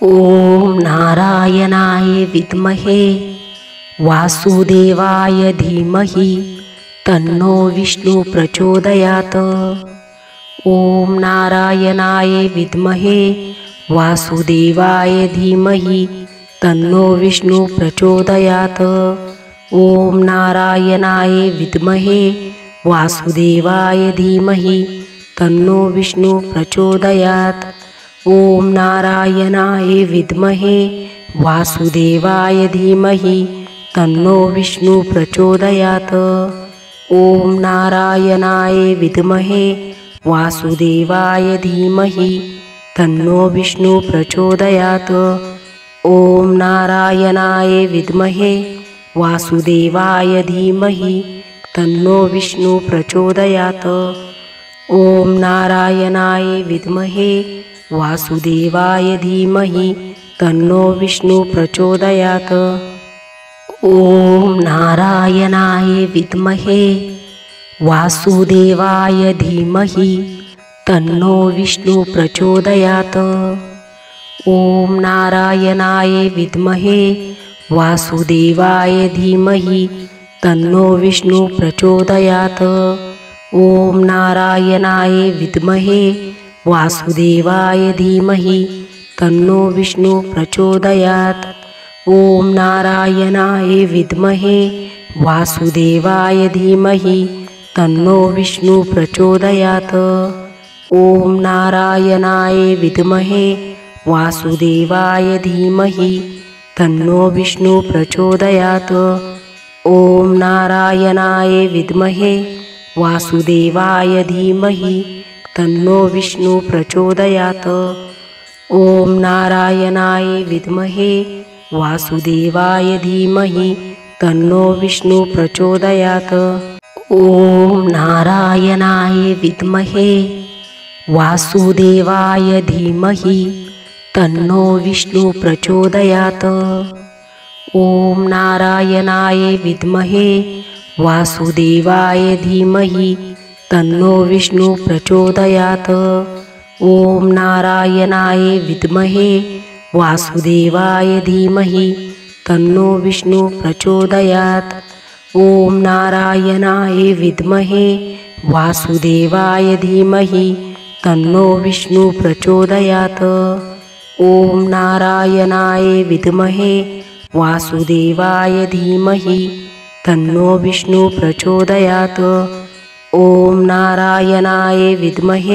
ओम नारायणाय विद्महे वासुदेवाय धीमहि तन्नो विष्णु प्रचोदयात्। ओम नारायणाय विद्महे वासुदेवाय धीमहि तन्नो विष्णु प्रचोदयात्। ओम नारायणाय विद्महे वासुदेवाय धीमहि तन्नो विष्णु प्रचोदयात्। ओम नारायणाय विद्महे वासुदेवाय धीमहि तन्नो विष्णु प्रचोदयात्। ओम नारायणाय विद्महे वासुदेवाय धीमहि तन्नो विष्णु प्रचोदयात्। ओम नारायणाय विद्महे वासुदेवाय धीमहि तन्नो विष्णु प्रचोदयात्। ओम नारायणाय विद्महे वासुदेवाय धीमहि तन्नो विष्णु प्रचोदयात्। ओम नारायणाय विद्महे वासुदेवाय धीमहि तन्नो विष्णु प्रचोदयात्। ओम नारायणाय विद्महे वासुदेवाय धीमहि तन्नो विष्णु प्रचोदयात्। ओम नारायणाय विद्महे वासुदेवाय धीमहि तन्नो विष्णु प्रचोदयात्। ओम नारायणाय विद्महे वासुदेवाय धीमहि तन्नो विष्णु प्रचोदयात्। ओम नारायणाय विद्महे वासुदेवाय धीमहि तन्नो विष्णु प्रचोदयात्। ओम नारायणाय विद्महे वासुदेवाय धीमहि तन्नो विष्णु प्रचोदयात्। ओम नारायणाय विद्महे वासुदेवाय धीमहि तन्नो विष्णु प्रचोदयात्। ओम नारायणाय विद्महे वासुदेवाय धीमहि तन्नो विष्णु प्रचोदयात्। ओम नारायणाय विद्महे वासुदेवाय धीमहि तन्नो विष्णु प्रचोदयात्। ओम नारायणाय विद्महे वासुदेवाय धीमहि तन्नो विष्णु प्रचोदयात्। ओम नारायणाय विद्महे वासुदेवाय धीमहि तन्नो विष्णु प्रचोदयात्। ओम नारायणाय विद्महे वासुदेवाय धीमहि तन्नो विष्णु प्रचोदयात्। ओम नारायणाय विद्महे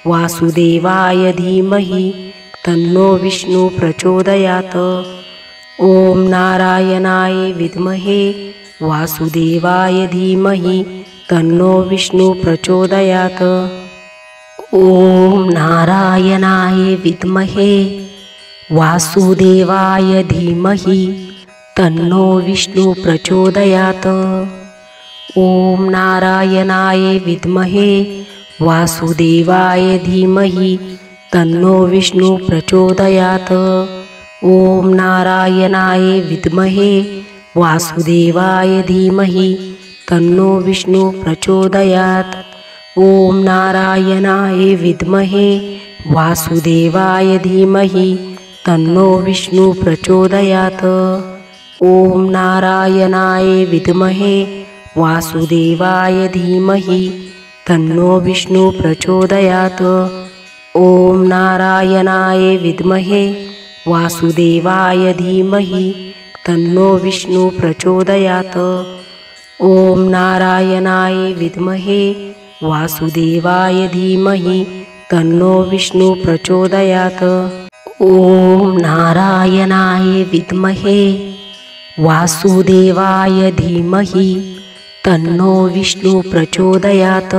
वासुदेवाय धीमहि तन्नो विष्णु प्रचोदयात्। ओम नारायणाय विद्महे वासुदेवाय धीमहि तन्नो विष्णु प्रचोदयात्। ओम नारायणाय विद्महे वासुदेवाय धीमहि तन्नो विष्णु प्रचोदयात्। ओम नारायणाय विद्महे वासुदेवाय धीमहि तन्नो विष्णु प्रचोदयात्। ओम नारायणाय विद्महे वासुदेवाय धीमहि तन्नो विष्णु प्रचोदयात्। ओम नारायणाय विद्महे वासुदेवाय धीमहि तन्नो विष्णु प्रचोदयात्। ओम नारायणाय विद्महे वासुदेवाय धीमहि तन्नो विष्णु प्रचोदयात्। ओम नारायणाय विद्महे वासुदेवाय धीमहि तन्नो विष्णु प्रचोदयात्। ओम नारायणाय विद्महे वासुदेवाय धीमहि तन्नो विष्णु प्रचोदयात्। ओम नारायणाय विद्महे वासुदेवाय धीमहि तन्नो विष्णु प्रचोदयात्।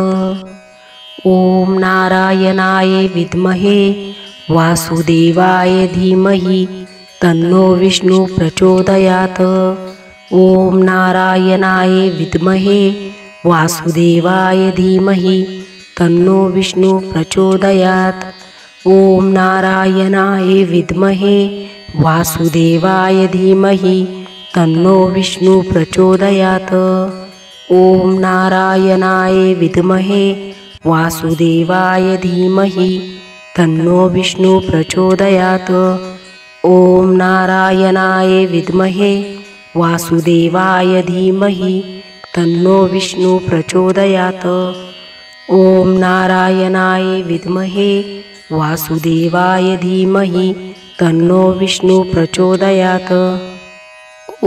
ओम नारायणाय विद्महे वासुदेवाय धीमहि तन्नो विष्णु प्रचोदयात्। ओम नारायणाय विद्महे वासुदेवाय धीमहि तन्नो विष्णु प्रचोदयात्। ओम नारायणाय विद्महे वासुदेवाय धीमहि तन्नो विष्णु प्रचोदयात्। ओम नारायणाय विद्महे वासुदेवाय धीमहि तन्नो विष्णु प्रचोदयात्। ॐ नारायणाय विद्महे वासुदेवाय धीमहि तन्नो विष्णु प्रचोदयात्। ॐ नारायणाय विद्महे वासुदेवाय धीमहि तन्नो विष्णु प्रचोदयात्।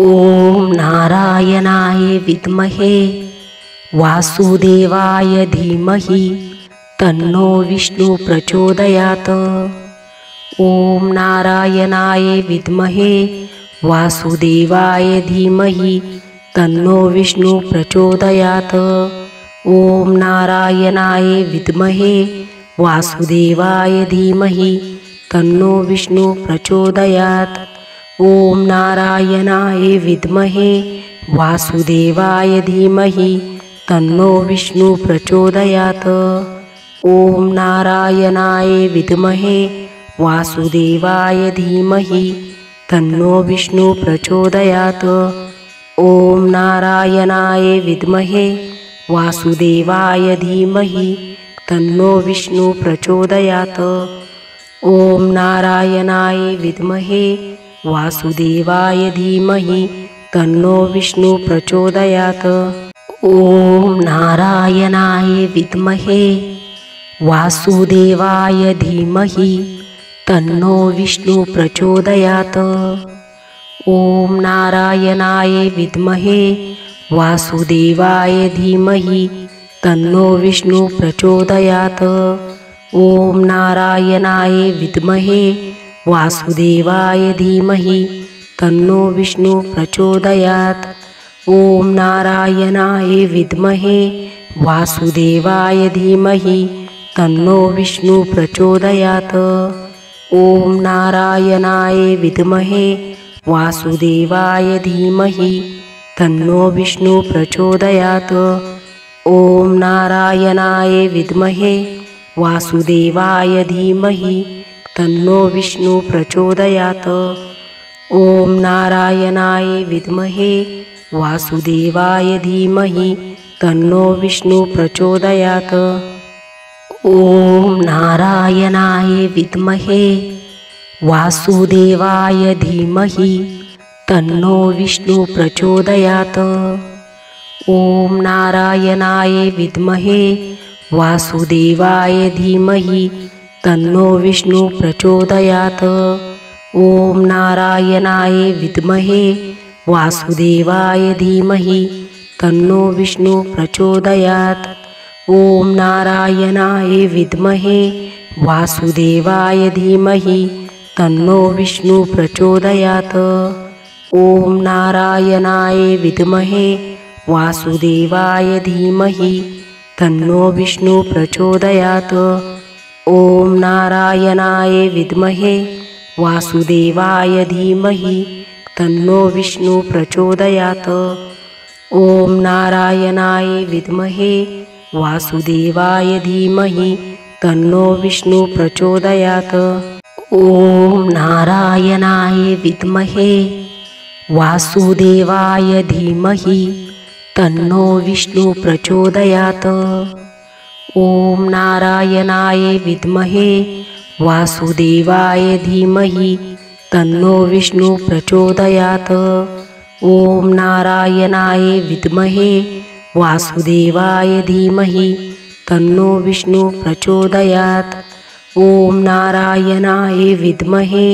ॐ नारायणाय विद्महे वासुदेवाय धीमहि तन्नो विष्णु प्रचोदयात्। ॐ नारायणाय विद्महे वासुदेवाय धीमहि तन्नो विष्णु प्रचोदयात्। ॐ नारायणाय विद्महे वासुदेवाय धीमहि तन्नो विष्णु प्रचोदयात्। ॐ नारायणाय विद्महे वासुदेवाय धीमहि तन्नो विष्णु प्रचोदयात्। ॐ नारायणाय विद्महे वासुदेवाय धीमहि तन्नो विष्णु प्रचोदयात्। ॐ नारायणाय विद्महे वासुदेवाय धीमहि तन्नो विष्णु प्रचोदयात्। ॐ नारायणाय विद्महे वासुदेवाय धीमहि तन्नो विष्णु प्रचोदयात्। ॐ नारायणाय विद्महे वासुदेवाय धीमहि तन्नो विष्णु प्रचोदयात्। ॐ नारायणाय विद्महे वासुदेवाय धीमहि तन्नो विष्णु प्रचोदयात्। ॐ नारायणाय विद्महे वासुदेवाय धीमहि तन्नो विष्णु प्रचोदयात्। ॐ नारायणाय विद्महे वासुदेवाय धीमहि तन्नो विष्णु प्रचोदयात्। ॐ नारायणाय विद्महे वासुदेवाय धीमहि तन्नो विष्णु प्रचोदयात्। ॐ नारायणाय विद्महे वासुदेवाय धीमहि तन्नो विष्णु प्रचोदयात्। ॐ नारायणाय विद्महे वासुदेवाय धीमहि तन्नो विष्णु प्रचोदयात्। ॐ नारायणाय विद्महे वासुदेवाय धीमहि तन्नो विष्णु प्रचोदयात्। ॐ नारायणाय विद्महे वासुदेवाय धीमहि तन्नो विष्णु प्रचोदयात्। ॐ नारायणाय विद्महे वासुदेवाय धीमहि तन्नो विष्णु प्रचोदयात्। ॐ नारायणाय विद्महे वासुदेवाय धीमहि तन्नो विष्णु प्रचोदयात्। ॐ नारायणाय विद्महे वासुदेवाय धीमहि तन्नो विष्णु प्रचोदयात्। ॐ नारायणाय विद्महे वासुदेवाय धीमहि तन्नो विष्णु प्रचोदयात्। ॐ नारायणाय विद्महे वासुदेवाय धीमहि तन्नो विष्णु प्रचोदयात्। ॐ नारायणाय विद्महे वासुदेवाय धीमहि तन्नो विष्णु प्रचोदयात्। ॐ नारायणाय विद्महे वासुदेवाय धीमहि तन्नो विष्णु प्रचोदयात्। ॐ नारायणाय विद्महे वासुदेवाय धीमहि तन्नो विष्णु प्रचोदयात्। ॐ नारायणाय विद्महे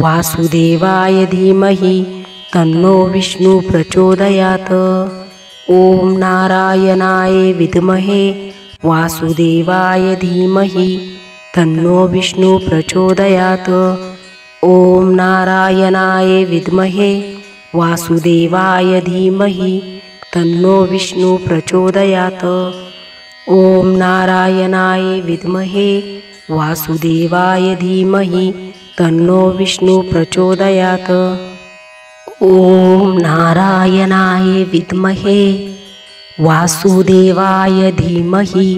वासुदेवाय धीमहि तन्नो विष्णु प्रचोदयात्। ॐ नारायणाय विद्महे वासुदेवाय धीमहि तन्नो विष्णु प्रचोदयात्। ॐ नारायणाय विद्महे वासुदेवाय धीमहि तन्नो विष्णु प्रचोदयात्। ॐ नारायणाय विद्महे वासुदेवाय धीमहि तन्नो विष्णु प्रचोदयात्। ॐ नारायणाय विद्महे वासुदेवाय धीमहि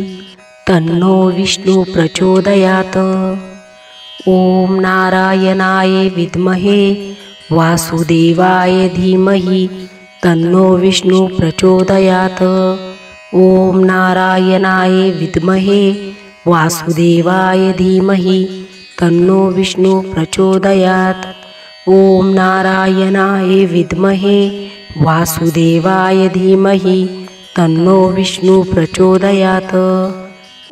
तन्नो विष्णु प्रचोदयात्। ॐ नारायणाय विद्महे वासुदेवाय धीमहि तन्नो विष्णु प्रचोदयात्। ॐ नारायणाय विद्महे वासुदेवाय धीमहि तन्नो विष्णु प्रचोदयात्। ॐ नारायणाय विद्महे वासुदेवाय धीमहि तन्नो विष्णु प्रचोदयात्।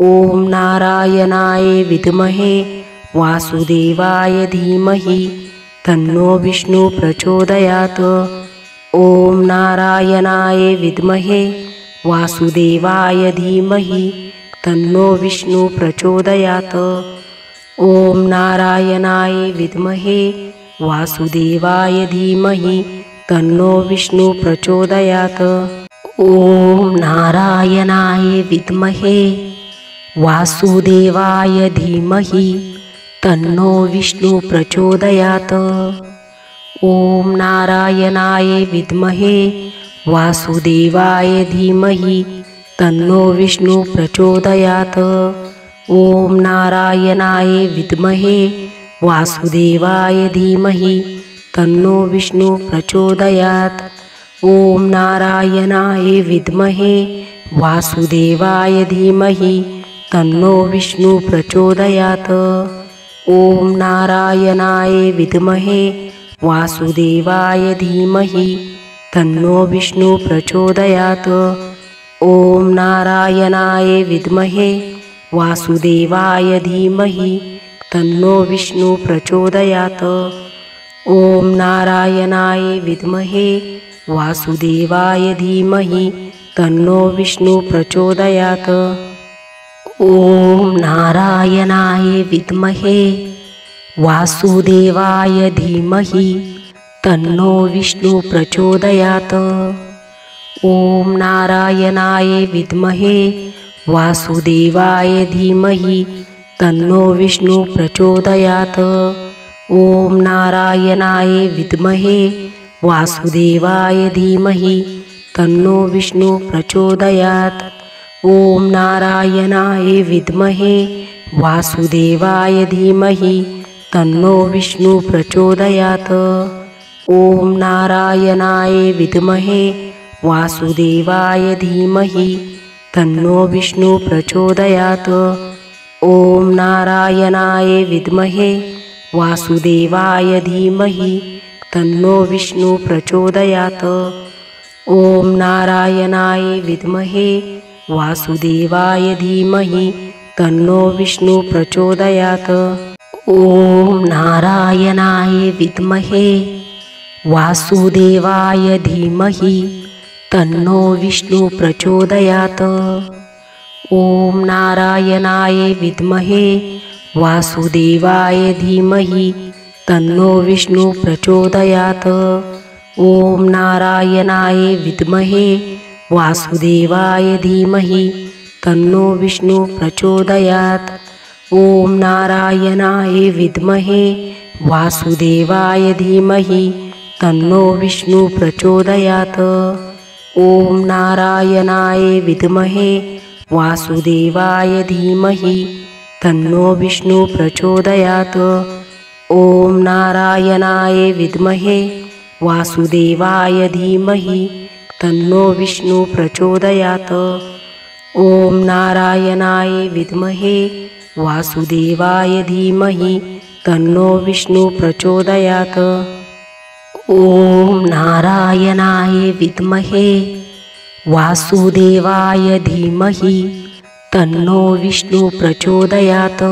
ॐ नारायणाय विद्महे वासुदेवाय धीमहि तन्नो विष्णु प्रचोदयात्। ॐ नारायणाय विद्महे वासुदेवाय धीमहि तन्नो विष्णु प्रचोदयात्। ॐ नारायणाय विद्महे वासुदेवाय धीमहि तन्नो विष्णु प्रचोदयात्। ॐ नारायणाय विद्महे वासुदेवाय धीमहि तन्नो विष्णु प्रचोदयात्। ॐ नारायणाय विद्महे वासुदेवाय धीमहि तन्नो विष्णु प्रचोदयात्। ॐ नारायणाय विद्महे वासुदेवाय धीमहि तन्नो विष्णु प्रचोदयात्। ॐ नारायणाय विद्महे वासुदेवाय धीमहि तन्नो विष्णु प्रचोदयात्। ॐ नारायणाय विद्महे वासुदेवाय धीमहि तन्नो विष्णु प्रचोदयात्। ॐ नारायणाय विद्महे वासुदेवाय धीमहि तन्नो विष्णु प्रचोदयात्। ॐ नारायणाय विद्महे वासुदेवाय धीमहि तन्नो विष्णु प्रचोदयात्। ॐ नारायणाय विद्महे वासुदेवाय धीमहि तन्नो विष्णु प्रचोदयात्। ॐ नारायणाय विद्महे वासुदेवाय धीमहि तन्नो विष्णु प्रचोदयात्। ॐ नारायणाय विद्महे वासुदेवाय धीमहि तन्नो विष्णु प्रचोदयात्। ॐ नारायणाय विद्महे वासुदेवाय धीमहि तन्नो विष्णु प्रचोदयात्। ॐ नारायणाय विद्महे वासुदेवाय धीमहि तन्नो विष्णु प्रचोदयात्। ॐ नारायणाय विद्महे वासुदेवाय धीमहि तन्नो विष्णु प्रचोदयात्। ॐ नारायणाय विद्महे वासुदेवाय धीमहि तन्नो विष्णु प्रचोदयात्। ॐ नारायणाय विद्महे वासुदेवाय धीमहि तन्नो विष्णु प्रचोदयात्। ॐ नारायणाय विद्महे वासुदेवाय धीमहि तन्नो विष्णु प्रचोदयात्। ॐ नारायणाय विद्महे वासुदेवाय धीमहि तन्नो विष्णु प्रचोदयात्। ॐ नारायणाय विद्महे वासुदेवाय धीमहि तन्नो विष्णु प्रचोदयात्। ॐ नारायणाय विद्महे वासुदेवाय धीमहि तन्नो विष्णु प्रचोदयात्। ॐ नारायणाय विद्महे वासुदेवाय धीमहि तन्नो विष्णु प्रचोदयात्। ॐ नारायणाय विद्महे वासुदेवाय धीमहि तन्नो विष्णु प्रचोदयात्। ॐ नारायणाय विद्महे वासुदेवाय धीमहि तन्नो विष्णु प्रचोदयात्।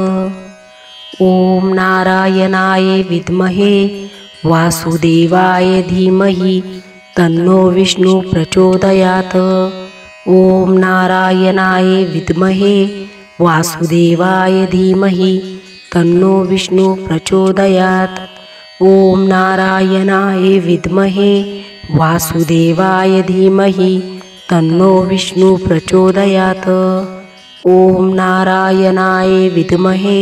ॐ नारायणाय विद्महे वासुदेवाय धीमहि तन्नो विष्णु प्रचोदयात्। ॐ नारायणाय विद्महे वासुदेवाय धीमहि तन्नो विष्णु प्रचोदयात्। ॐ नारायणाय विद्महे वासुदेवाय धीमहि तन्नो विष्णु प्रचोदयात्। ॐ नारायणाय विद्महे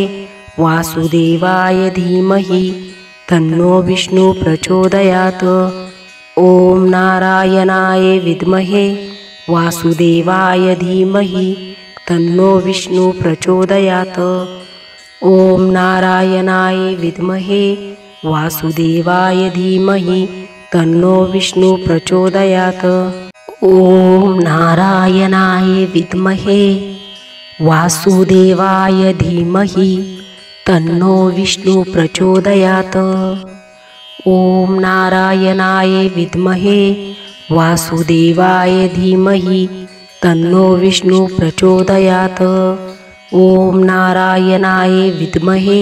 वासुदेवाय धीमहि तन्नो विष्णु प्रचोदयात्। ॐ नारायणाय विद्महे वासुदेवाय धीमहि तन्नो विष्णु प्रचोदयात्। ॐ नारायणाय विद्महे वासुदेवाय धीमहि तन्नो विष्णु प्रचोदयात्। ॐ नारायणाय विद्महे वासुदेवाय धीमहि तन्नो विष्णु प्रचोदयात्। ॐ नारायणाय विद्महे वासुदेवाय धीमहि तन्नो विष्णु प्रचोदयात्। ॐ नारायणाय विद्महे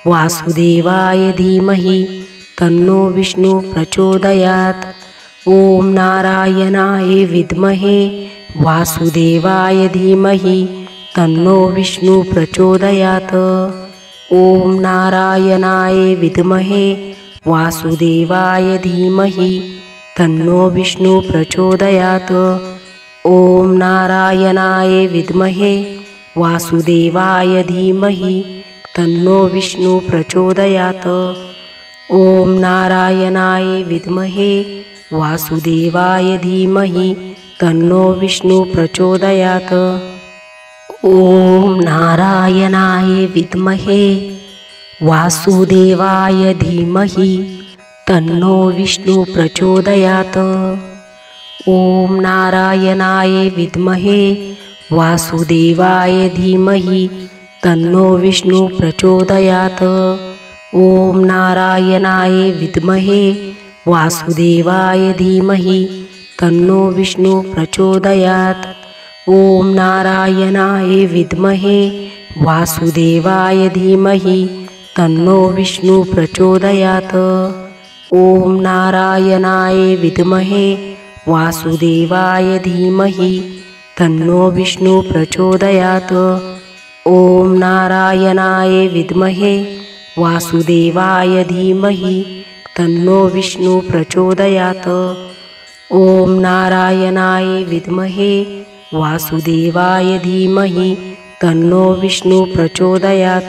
वासुदेवाय धीमहि तन्नो विष्णु प्रचोदयात्। ॐ नारायणाय विद्महे वासुदेवाय धीमहि तन्नो विष्णु प्रचोदयात्। ॐ नारायणाय विद्महे वासुदेवाय धीमहि तन्नो विष्णु प्रचोदयात्। ॐ नारायणाय विद्महे वासुदेवाय धीमहि तन्नो विष्णु प्रचोदयात्। ॐ नारायणाय विद्महे वासुदेवाय धीमहि तन्नो विष्णु प्रचोदयात्। ॐ नारायणाय विद्महे वासुदेवाय धीमहि तन्नो विष्णु प्रचोदयात्। ॐ नारायणाय विद्महे वासुदेवाय धीमहि तन्नो विष्णु प्रचोदयात्। ॐ नारायणाय विद्महे वासुदेवाय धीमहि तन्नो विष्णु प्रचोदयात्। ॐ नारायणाय विद्महे वासुदेवाय धीमहि तन्नो विष्णु प्रचोदयात्। ॐ नारायणाय विद्महे वासुदेवाय धीमहि तन्नो विष्णु प्रचोदयात्। ॐ नारायणाय विद्महे वासुदेवाय धीमहि तन्नो विष्णु प्रचोदयात्। ॐ नारायणाय विद्महे वासुदेवाय धीमहि तन्नो विष्णु प्रचोदयात्।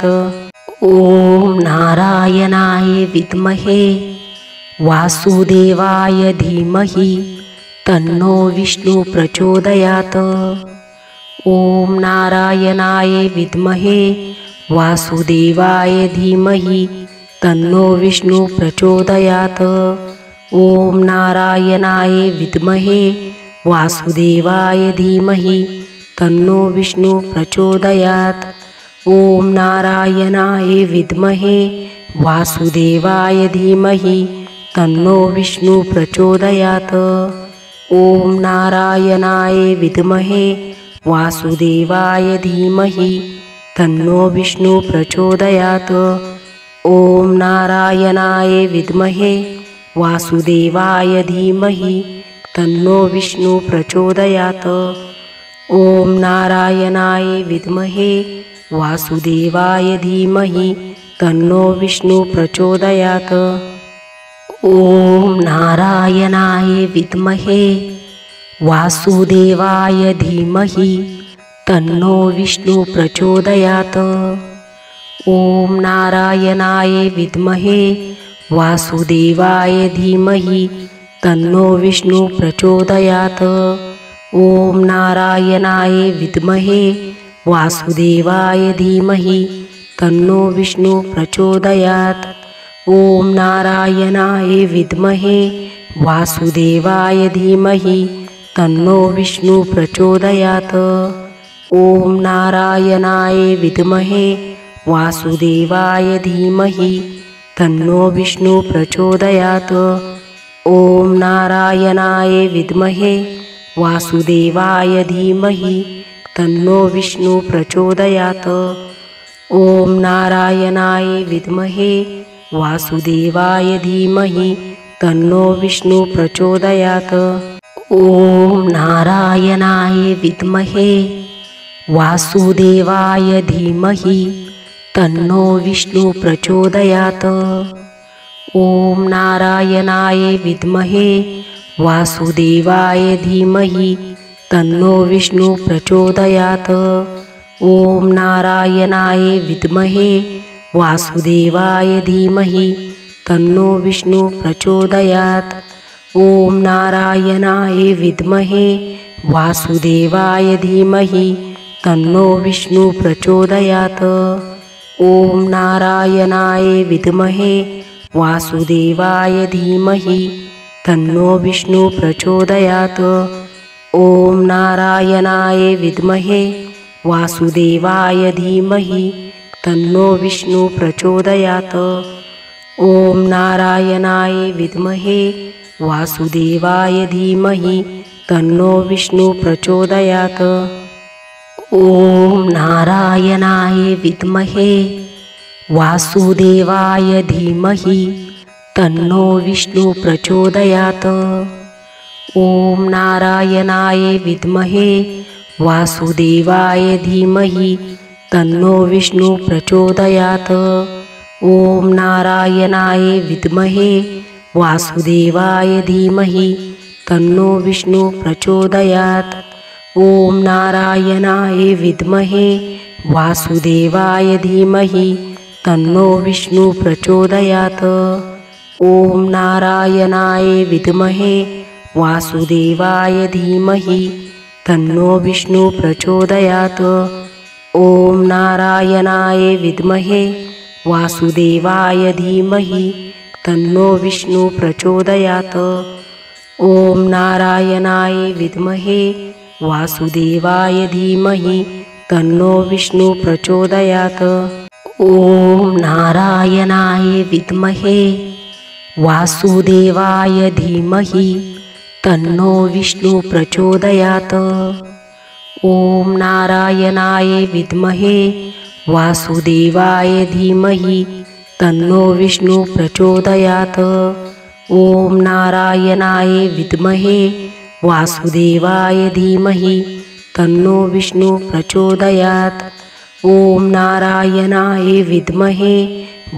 ॐ नारायणाय विद्महे वासुदेवाय धीमहि तन्नो विष्णु प्रचोदयात्। ॐ नारायणाय विद्महे वासुदेवाय धीमहि तन्नो विष्णु प्रचोदयात्। ॐ नारायणाय विद्महे वासुदेवाय धीमहि तन्नो विष्णु प्रचोदयात्। ॐ नारायणाय विद्महे वासुदेवाय धीमहि तन्नो विष्णु प्रचोदयात्। ॐ नारायणाय विद्महे वासुदेवाय धीमहि तन्नो विष्णु प्रचोदयात्। ॐ नारायणाय विद्महे वासुदेवाय धीमहि तन्नो विष्णु प्रचोदयात्। ॐ नारायणाय विद्महे वासुदेवाय धीमहि तन्नो विष्णु प्रचोदयात्। ॐ नारायणाय विद्महे वासुदेवाय धीमहि तन्नो विष्णु प्रचोदयात्। ॐ नारायणाय विद्महे वासुदेवाय धीमहि तन्नो विष्णु प्रचोदयात्। ॐ नारायणाय विद्महे वासुदेवाय धीमहि तन्नो विष्णु प्रचोदयात्। ॐ नारायणाय विद्महे वासुदेवाय धीमहि तन्नो विष्णु प्रचोदयात्। ॐ नारायणाय विद्महे वासुदेवाय धीमहि तन्नो विष्णु प्रचोदयात्। ॐ नारायणाय विद्महे वासुदेवाय धीमहि तन्नो विष्णु प्रचोदयात्। ॐ नारायणाय विद्महे वासुदेवाय धीमहि तन्नो विष्णु प्रचोदयात्। ॐ नारायणाय विद्महे वासुदेवाय धीमहि तन्नो विष्णु प्रचोदयात्। ॐ नारायणाय विद्महे वासुदेवाय धीमहि तन्नो विष्णु प्रचोदयात्। ॐ नारायणाय विद्महे वासुदेवाय धीमहि तन्नो विष्णु प्रचोदयात्। ॐ नारायणाय विद्महे वासुदेवाय धीमहि तन्नो विष्णु प्रचोदयात्। ॐ नारायणाय विद्महे वासुदेवाय धीमहि तन्नो विष्णु प्रचोदयात्। ॐ नारायणाय विद्महे वासुदेवाय धीमहि तन्नो विष्णु प्रचोदयात्। ओम नारायणाय विद्महे वासुदेवाय धीमहि तन्नो विष्णु प्रचोदयात्। ओम नारायणाय विद्महे वासुदेवाय धीमहि तन्नो विष्णु प्रचोदयात्। ओम नारायणाय विद्महे वासुदेवाय धीमहि तन्नो विष्णु प्रचोदयात्। ओम नारायणाय विद्महे वासुदेवाय धीमहि तन्नो विष्णु प्रचोदयात्। ओम नारायणाय विद्महे वासुदेवाय धीमहि तन्नो विष्णु प्रचोदयात्। ओम नारायणाय विद्महे वासुदेवाय धीमहि तन्नो विष्णु प्रचोदयात्। ओम नारायणाय विद्महे वासुदेवाय धीमहि तन्नो विष्णु प्रचोदयात्। ओम नारायणाय विद्महे वासुदेवाय धीमहि तन्नो विष्णु प्रचोदयात्। ओम नारायणाय विद्महे वासुदेवाय धीमहि तन्नो विष्णु प्रचोदयात्। ओम नारायणाय विद्महे वासुदेवाय धीमहि तन्नो विष्णु प्रचोदयात्। ओम नारायणाय विद्महे वासुदेवाय धीमहि तन्नो विष्णु प्रचोदयात्। ओम नारायणाय विद्महे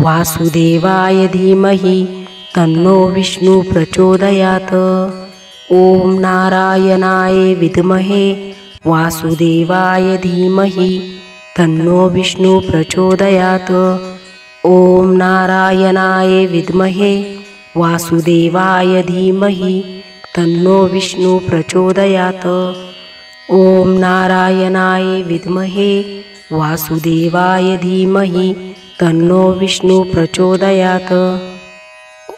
वासुदेवाय धीमहि तन्नो विष्णु प्रचोदयात्। ओम नारायणाय विद्महे वासुदेवाय धीमहि तन्नो विष्णु प्रचोदयात्। ओम नारायणाय विद्महे वासुदेवाय धीमहि तन्नो विष्णु प्रचोदयात्। ओम नारायणाय विद्महे वासुदेवाय धीमहि तन्नो विष्णु प्रचोदयात्।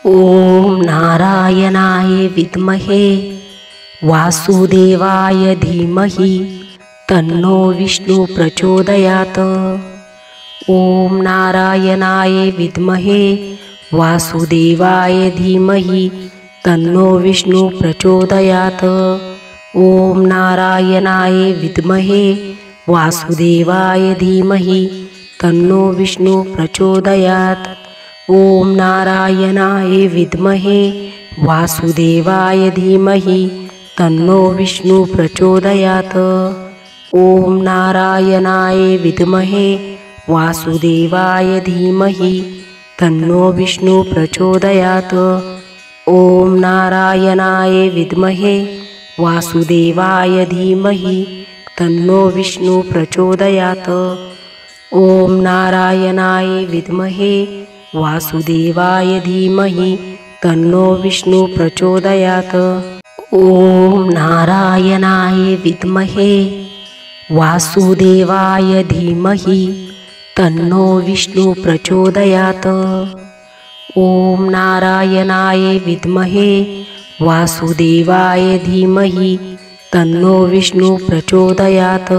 ओम नारायणाय विद्महे वासुदेवाय धीमहि तन्नो विष्णु प्रचोदयात्। ओम नारायणाय विद्महे वासुदेवाय धीमहि तन्नो विष्णु प्रचोदयात्। ओम नारायणाय विद्महे वासुदेवाय धीमहि तन्नो विष्णु प्रचोदयात्। ओम नारायणाय विद्महे वासुदेवाय धीमहि तन्नो विष्णु प्रचोदयात्। ओम नारायणाय विद्महे वासुदेवाय धीमहि तन्नो विष्णु प्रचोदयात्। ओम नारायणाय विद्महे वासुदेवाय धीमहि तन्नो विष्णु प्रचोदयात्। ओम नारायणाय विद्महे वासुदेवाय धीमहि तन्नो विष्णु प्रचोदयात्। ओम नारायणाय विद्महे वासुदेवाय धीमहि तन्नो विष्णु प्रचोदयात्। ओम नारायणाय विद्महे वासुदेवाय धीमहि तन्नो विष्णु प्रचोदयात्।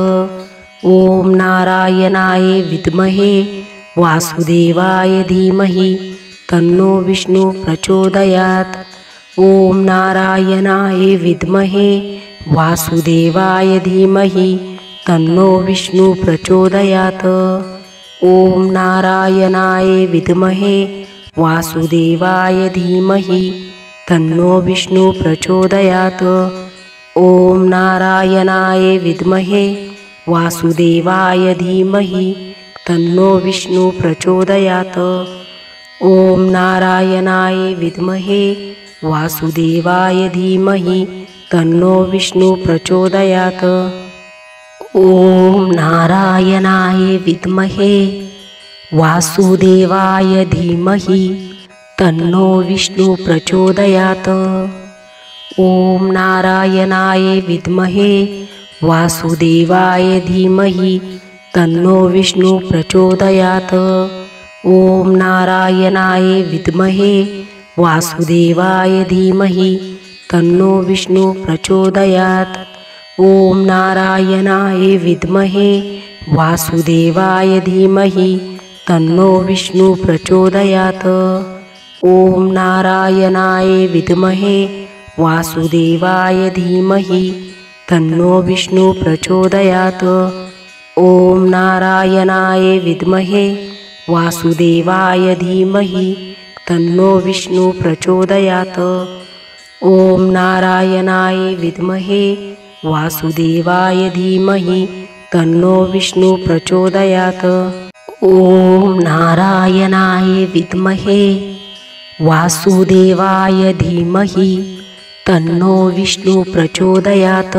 ओम नारायणाय विद्महे वासुदेवाय धीमहि तन्नो विष्णु प्रचोदयात्। ओम नारायणाय विद्महे वासुदेवाय धीमहि तन्नो विष्णु प्रचोदयात्। ओम नारायणाय विद्महे वासुदेवाय धीमहि तन्नो विष्णु प्रचोदयात्। ओम नारायणाय विद्महे वासुदेवाय धीमहि तन्नो विष्णु प्रचोदयात्। ओम नारायणाय विद्महे वासुदेवाय धीमहि तन्नो विष्णु प्रचोदयात्। ओम नारायणाय विद्महे वासुदेवाय धीमहि तन्नो विष्णु प्रचोदयात्। ओम नारायणाय विद्महे वासुदेवाय धीमहि तन्नो विष्णु प्रचोदयात्। ओम नारायणाय विद्महे वासुदेवाय धीमहि तन्नो विष्णु प्रचोदयात्। ओम नारायणाय विद्महे वासुदेवाय धीमहि तन्नो विष्णु प्रचोदयात्। ॐ नारायणाय विद्महे वासुदेवाय धीमहि तन्नो विष्णु प्रचोदयात्। ॐ नारायणाय विद्महे वासुदेवाय धीमहि तन्नो विष्णु प्रचोदयात्। ॐ नारायणाय विद्महे वासुदेवाय धीमहि तन्नो विष्णु प्रचोदयात्। ॐ नारायणाय विद्महे वासुदेवाय धीमहि तन्नो विष्णु प्रचोदयात्।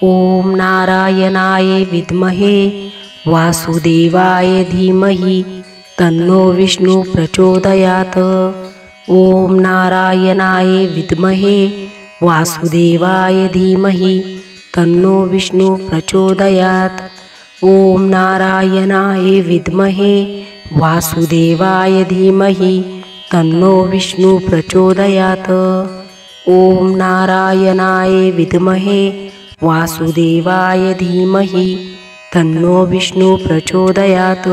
ॐ नारायणाय विद्महे वासुदेवाय धीमहि तन्नो विष्णु प्रचोदयात्। ॐ नारायणाय विद्महे वासुदेवाय धीमहि तन्नो विष्णु प्रचोदयात्। ॐ नारायणाय विद्महे वासुदेवाय धीमहि तन्नो विष्णु प्रचोदयात्। ॐ नारायणाय विद्महे वासुदेवाय धीमहि तन्नो विष्णु प्रचोदयात्।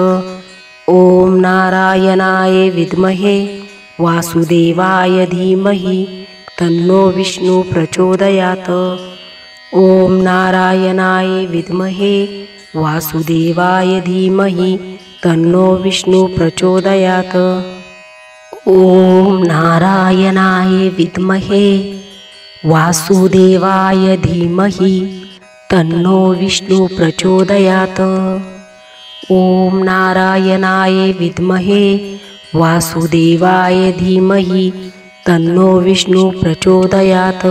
ॐ नारायणाय विद्महे वासुदेवाय धीमहि तन्नो विष्णु प्रचोदयात्। ॐ नारायणाय विद्महे वासुदेवाय धीमहि तन्नो विष्णु प्रचोदयात्। ॐ नारायणाय विद्महे वासुदेवाय धीमहि तन्नो विष्णु प्रचोदयात्। ॐ नारायणाय विद्महे वासुदेवाय धीमहि तन्नो विष्णु प्रचोदयात्।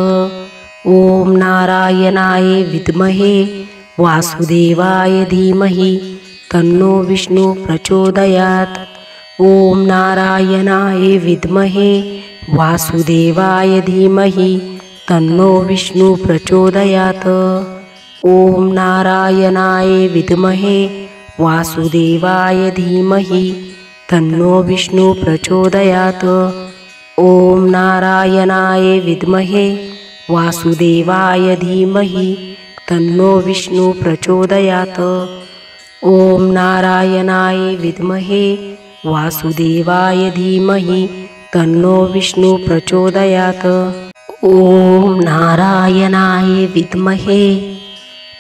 ॐ नारायणाय विद्महे वासुदेवाय धीमहि तन्नो विष्णु प्रचोदयात्। ॐ नारायणाय विद्महे वासुदेवाय धीमहि तन्नो विष्णु प्रचोदयात्। ॐ नारायणाय विद्महे वासुदेवाय धीमहि तन्नो विष्णु प्रचोदयात्। ॐ नारायणाय विद्महे वासुदेवाय धीमहि तन्नो विष्णु प्रचोदयात्। ॐ नारायणाय विद्महे वासुदेवाय धीमहि तन्नो विष्णु प्रचोदयात्। ॐ नारायणाय विद्महे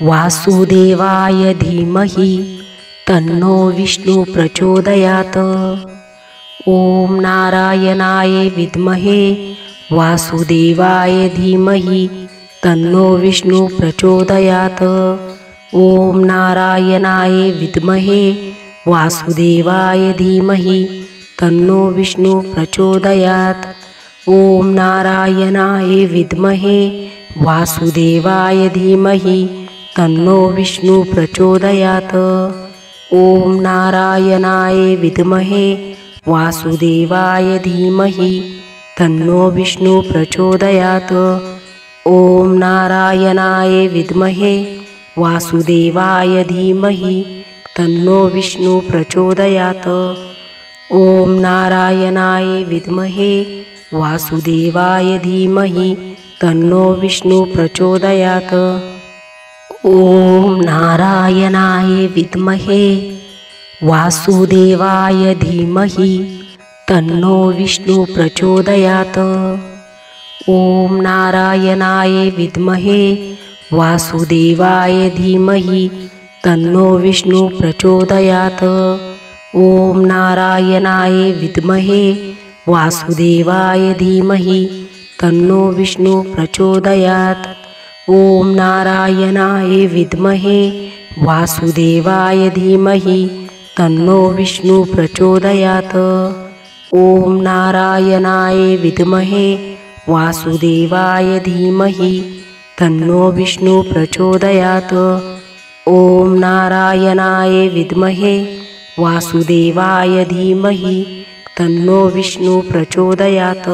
वासुदेवाय धीमहि तन्नो विष्णु प्रचोदयात्। ॐ नारायणाय विद्महे वासुदेवाय धीमहि तन्नो विष्णु प्रचोदयात्। ॐ नारायणाय विद्महे वासुदेवाय धीमहि तन्नो विष्णु प्रचोदयात्। ॐ नारायणाय विद्महे वासुदेवाय धीमहि तन्नो विष्णु प्रचोदयात्। ॐ नारायणाय विद्महे वासुदेवाय धीमहि तन्नो विष्णु प्रचोदयात्। ॐ नारायणाय विद्महे वासुदेवाय धीमहि तन्नो विष्णु प्रचोदयात्। ॐ नारायणाय विद्महे वासुदेवाय धीमहि तन्नो विष्णु प्रचोदयात्। ॐ नारायणाय विद्महे वासुदेवाय धीमहि तन्नो विष्णु प्रचोदयात्। ॐ नारायणाय विद्महे वासुदेवाय धीमहि तन्नो विष्णु प्रचोदयात्। ॐ नारायणाय विद्महे वासुदेवाय धीमहि तन्नो विष्णु प्रचोदयात्। ॐ नारायणाय विद्महे वासुदेवाय धीमहि तन्नो विष्णु प्रचोदयात्। ॐ नारायणाय विद्महे वासुदेवाय धीमहि तन्नो विष्णु प्रचोदयात्। ॐ नारायणाय विद्महे वासुदेवाय धीमहि तन्नो विष्णु प्रचोदयात्।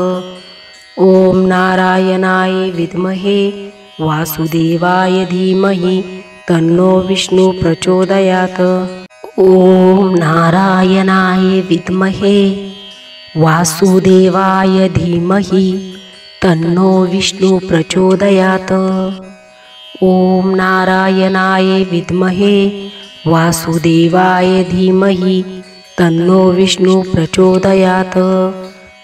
ॐ नारायणाय विद्महे वासुदेवाय धीमहि तन्नो विष्णु प्रचोदयात्। ॐ नारायणाय विद्महे वासुदेवाय धीमहि तन्नो विष्णु प्रचोदयात्। ॐ नारायणाय विद्महे वासुदेवाय धीमहि तन्नो विष्णु प्रचोदयात्।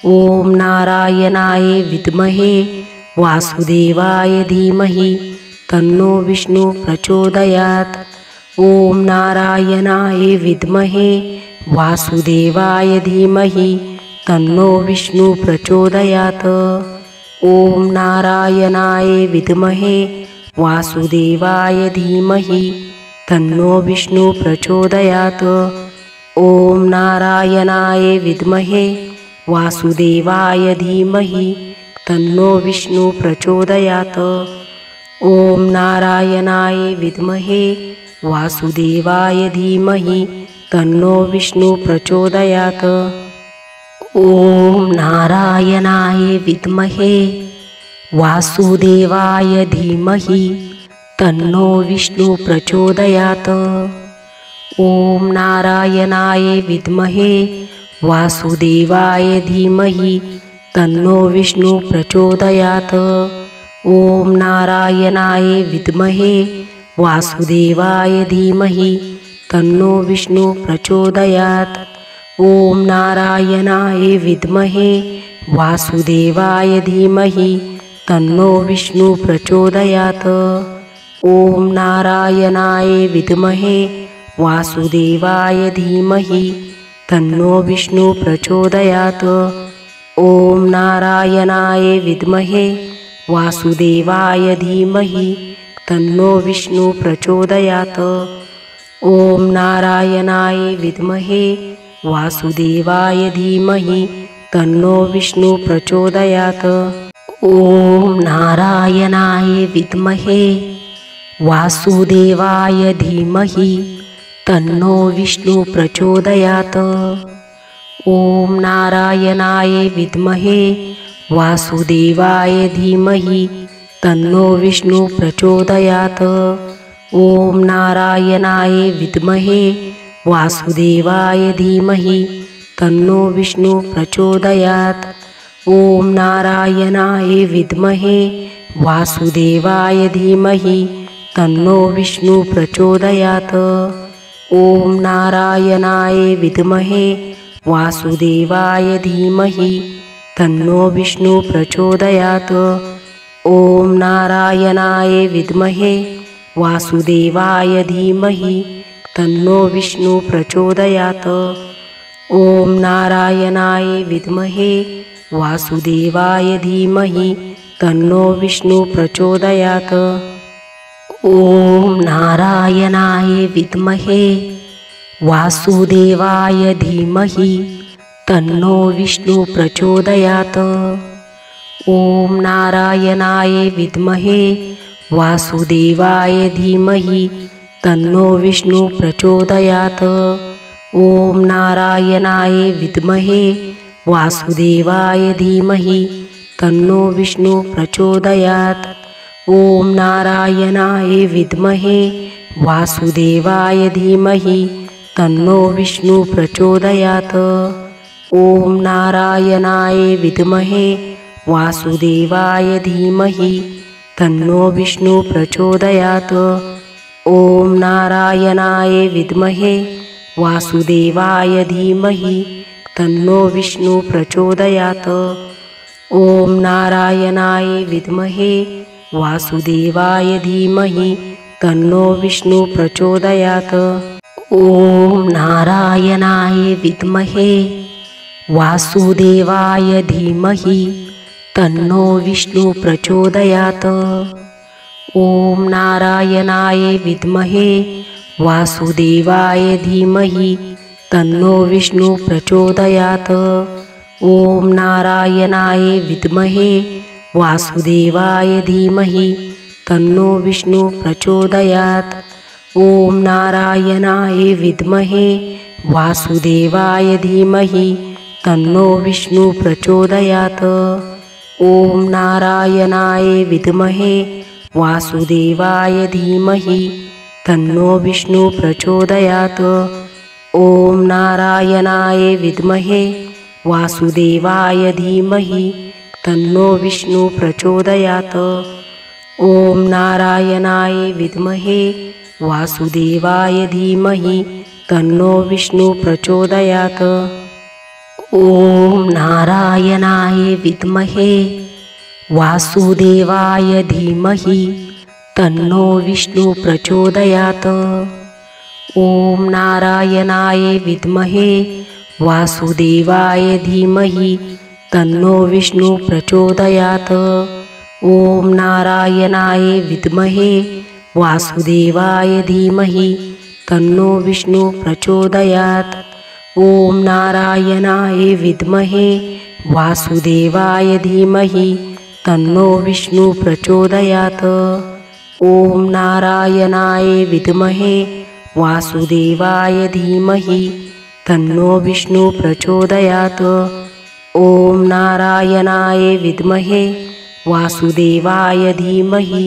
ॐ नारायणाय विद्महे वासुदेवाय धीमहि तन्नो विष्णु प्रचोदयात्। ॐ नारायणाय विद्महे वासुदेवाय धीमहि तन्नो विष्णु प्रचोदयात्। ॐ नारायणाय विद्महे वासुदेवाय धीमहि तन्नो विष्णु प्रचोदयात्। ॐ नारायणाय विद्महे वासुदेवाय धीमहि तन्नो विष्णु प्रचोदयात्। ॐ नारायणाय विद्महे वासुदेवाय धीमहि तन्नो विष्णु प्रचोदयात्। ॐ नारायणाय विद्महे वासुदेवाय धीमहि तन्नो विष्णु प्रचोदयात्। ॐ नारायणाय विद्महे वासुदेवाय धीमहि तन्नो विष्णु प्रचोदयात्। ॐ नारायणाय विद्महे वासुदेवाय धीमहि तन्नो विष्णु प्रचोदयात्। ॐ नारायणाय विद्महे वासुदेवाय धीमहि तन्नो विष्णु प्रचोदयात्। ॐ नारायणाय विद्महे वासुदेवाय धीमहि तन्नो विष्णु प्रचोदयात्। ॐ नारायणाय विद्महे वासुदेवाय धीमहि तन्नो विष्णु प्रचोदयात्। ॐ नारायणाय विद्महे वासुदेवाय धीमहि तन्नो विष्णु प्रचोदयात्। ॐ नारायणाय विद्महे वासुदेवाय धीमहि तन्नो विष्णु प्रचोदयात्। ॐ नारायणाय विद्महे वासुदेवाय धीमहि तन्नो विष्णु प्रचोदयात्। ॐ नारायणाय विद्महे वासुदेवाय धीमहि तन्नो विष्णु प्रचोदयात्। ॐ नारायणाय विद्महे वासुदेवाय धीमहि तन्नो विष्णु प्रचोदयात्। ॐ नारायणाय विद्महे वासुदेवाय धीमहि तन्नो विष्णु प्रचोदयात्। ॐ नारायणाय विद्महे वासुदेवाय धीमहि तन्नो विष्णु प्रचोदयात्। ॐ नारायणाय विद्महे वासुदेवाय धीमहि तन्नो विष्णु प्रचोदयात्। ॐ नारायणाय विद्महे वासुदेवाय धीमहि तन्नो विष्णु प्रचोदयात्। ॐ नारायणाय विद्महे वासुदेवाय धीमहि तन्नो विष्णु प्रचोदयात्। ॐ नारायणाय विद्महे वासुदेवाय धीमहि तन्नो विष्णु प्रचोदयात्। ॐ नारायणाय विद्महे वासुदेवाय धीमहि तन्नो विष्णु प्रचोदयात्। ॐ नारायणाय विद्महे वासुदेवाय धीमहि तन्नो विष्णु प्रचोदयात्। ॐ नारायणाय विद्महे वासुदेवाय धीमहि तन्नो विष्णु प्रचोदयात्। ॐ नारायणाय विद्महे वासुदेवाय धीमहि तन्नो विष्णु प्रचोदयात्। ॐ नारायणाय विद्महे वासुदेवाय धीमहि तन्नो विष्णु प्रचोदयात्। ॐ नारायणाय विद्महे वासुदेवाय धीमहि तन्नो विष्णु प्रचोदयात्। ॐ नारायणाय विद्महे वासुदेवाय धीमहि तन्नो विष्णु प्रचोदयात्। ॐ नारायणाय विद्महे वासुदेवाय धीमहि तन्नो विष्णु प्रचोदयात्। ॐ नारायणाय विद्महे वासुदेवाय धीमहि तन्नो विष्णु प्रचोदयात्। ॐ नारायणाय विद्महे वासुदेवाय धीमहि तन्नो विष्णु प्रचोदयात्। ॐ नारायणाय विद्महे वासुदेवाय धीमहि तन्नो विष्णु प्रचोदयात्। ओम नारायणाय विद्महे वासुदेवाय धीमहि तन्नो विष्णु प्रचोदयात्। ओम नारायणाय विद्महे वासुदेवाय धीमहि तन्नो विष्णु प्रचोदयात्। ओम नारायणाय विद्महे वासुदेवाय धीमहि तन्नो विष्णु प्रचोदयात्। ओम नारायणाय विद्महे वासुदेवाय धीमहि तन्नो विष्णु प्रचोदयात्। ओम नारायणाय विद्महे वासुदेवाय धीमहि तन्नो विष्णु प्रचोदयात्। ओम नारायणाय विद्महे वासुदेवाय धीमहि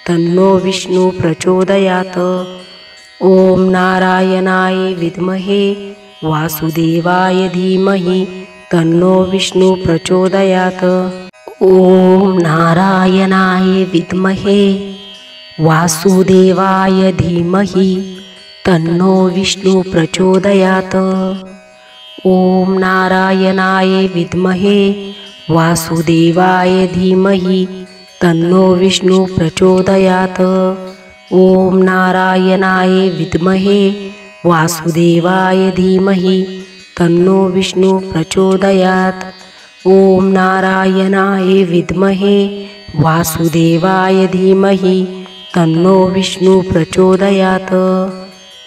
तन्नो विष्णु प्रचोदयात्। ओम नारायणाय विद्महे वासुदेवाय धीमहि तन्नो विष्णु प्रचोदयात्। ओम नारायणाय विद्महे वासुदेवाय धीमहि तन्नो विष्णु प्रचोदयात्। ओम नारायणाय विद्महे वासुदेवाय धीमहि तन्नो विष्णु प्रचोदयात्। ओम नारायणाय विद्महे वासुदेवाय धीमहि तन्नो विष्णु प्रचोदयात्। ओम नारायणाय विद्महे वासुदेवाय धीमहि तन्नो विष्णु प्रचोदयात्।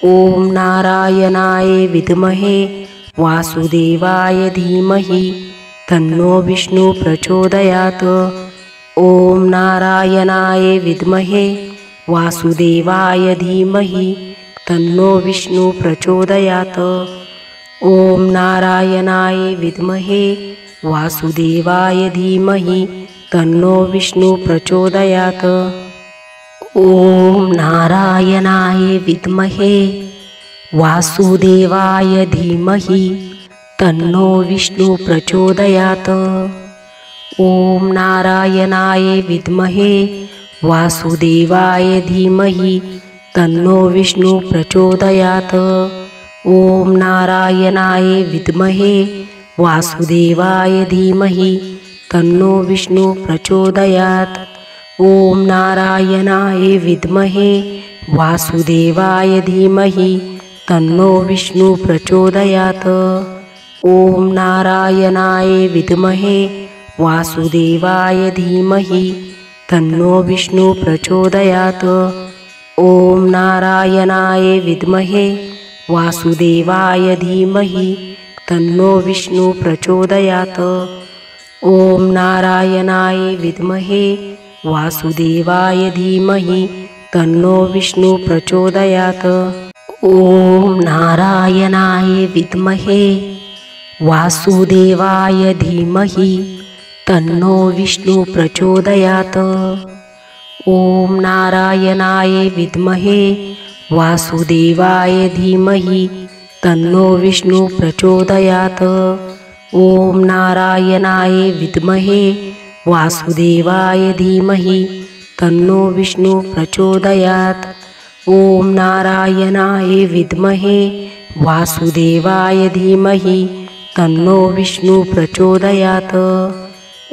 ओम नारायणाय विद्महे वासुदेवाय धीमहि तन्नो विष्णु प्रचोदयात्। ओम नारायणाय विद्महे वासुदेवाय धीमहि तन्नो विष्णु प्रचोदयात्। ओम नारायणाय विद्महे वासुदेवाय धीमहि तन्नो विष्णु प्रचोदयात्। ओम नारायणाय विद्महे वासुदेवाय धीमहि तन्नो विष्णु प्रचोदयात्। ओम नारायणाय विद्महे वासुदेवाय धीमहि तन्नो विष्णु प्रचोदयात्। ओम नारायणाय विद्महे वासुदेवाय धीमहि तन्नो विष्णु प्रचोदयात्। ओम नारायणाय विद्महे वासुदेवाय धीमहि तन्नो विष्णु प्रचोदयात्। ओम नारायणाय विद्महे वासुदेवाय धीमहि तन्नो विष्णु प्रचोदयात्। ओम नारायणाय विद्महे वासुदेवाय धीमहि तन्नो विष्णु प्रचोदयात्। ओम नारायणाय विद्महे वासुदेवाय धीमहि तन्नो विष्णु प्रचोदयात्। ओम नारायणाय विद्महे वासुदेवाय धीमहि तन्नो विष्णु प्रचोदयात्। ओम नारायणाय विद्महे वासुदेवाय धीमहि तन्नो विष्णु प्रचोदयात्। ओम नारायणाय विद्महे वासुदेवाय धीमहि तन्नो विष्णु प्रचोदयात्। ओम नारायणाय विद्महे वासुदेवाय धीमहि तन्नो विष्णु प्रचोदयात्।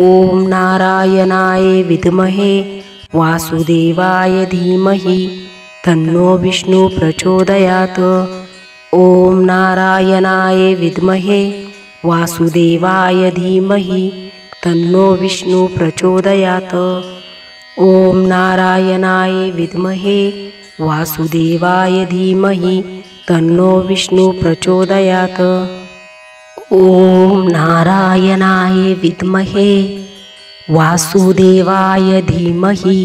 ओम नारायणाय विद्महे वासुदेवाय धीमहि तन्नो विष्णु प्रचोदयात्। ओम नारायणाय विद्महे वासुदेवाय धीमहि तन्नो विष्णु प्रचोदयात्। ओम नारायणाय विद्महे वासुदेवाय धीमहि तन्नो विष्णु प्रचोदयात्। ओम नारायणाय विद्महे वासुदेवाय धीमहि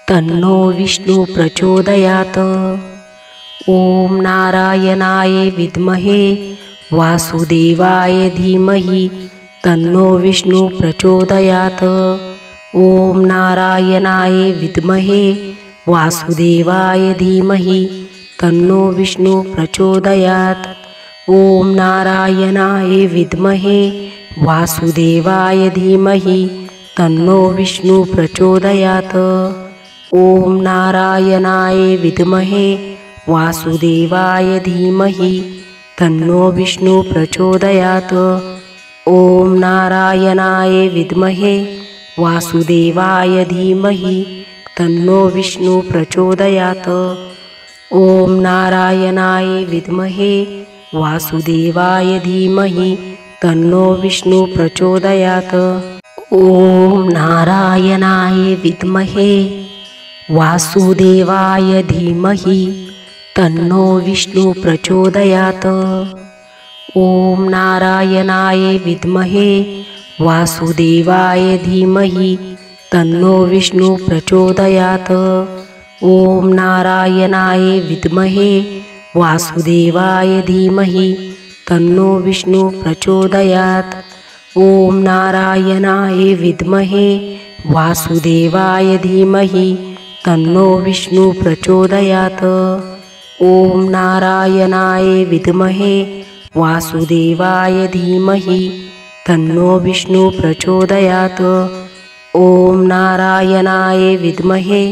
तन्नो विष्णु प्रचोदयात्। ओम नारायणाय विद्महे वासुदेवाय धीमहि तन्नो विष्णु प्रचोदयात्। ओम नारायणाय विद्महे वासुदेवाय धीमहि तन्नो विष्णु प्रचोदयात्। ओम नारायणाय विद्महे वासुदेवाय धीमहि तन्नो विष्णु प्रचोदयात्। ओम नारायणाय विद्महे वासुदेवाय धीमहि तन्नो विष्णु प्रचोदयात्। ॐ नारायणाय विद्महे वासुदेवाय धीमहि तन्नो विष्णु प्रचोदयात्। ॐ नारायणाय विद्महे वासुदेवाय धीमहि तन्नो विष्णु प्रचोदयात्। ॐ नारायणाय विद्महे वासुदेवाय धीमहि तन्नो विष्णु प्रचोदयात्। ॐ नारायणाय विद्महे वासुदेवाय धीमहि तन्नो विष्णु प्रचोदयात्। ॐ नारायणाय विद्महे वासुदेवाय धीमहि तन्नो विष्णु प्रचोदयात्। ॐ नारायणाय विद्महे वासुदेवाय धीमहि तन्नो विष्णु प्रचोदयात्। ॐ नारायणाय विद्महे वासुदेवाय धीमहि तन्नो विष्णु प्रचोदयात्। ॐ नारायणाय विद्महे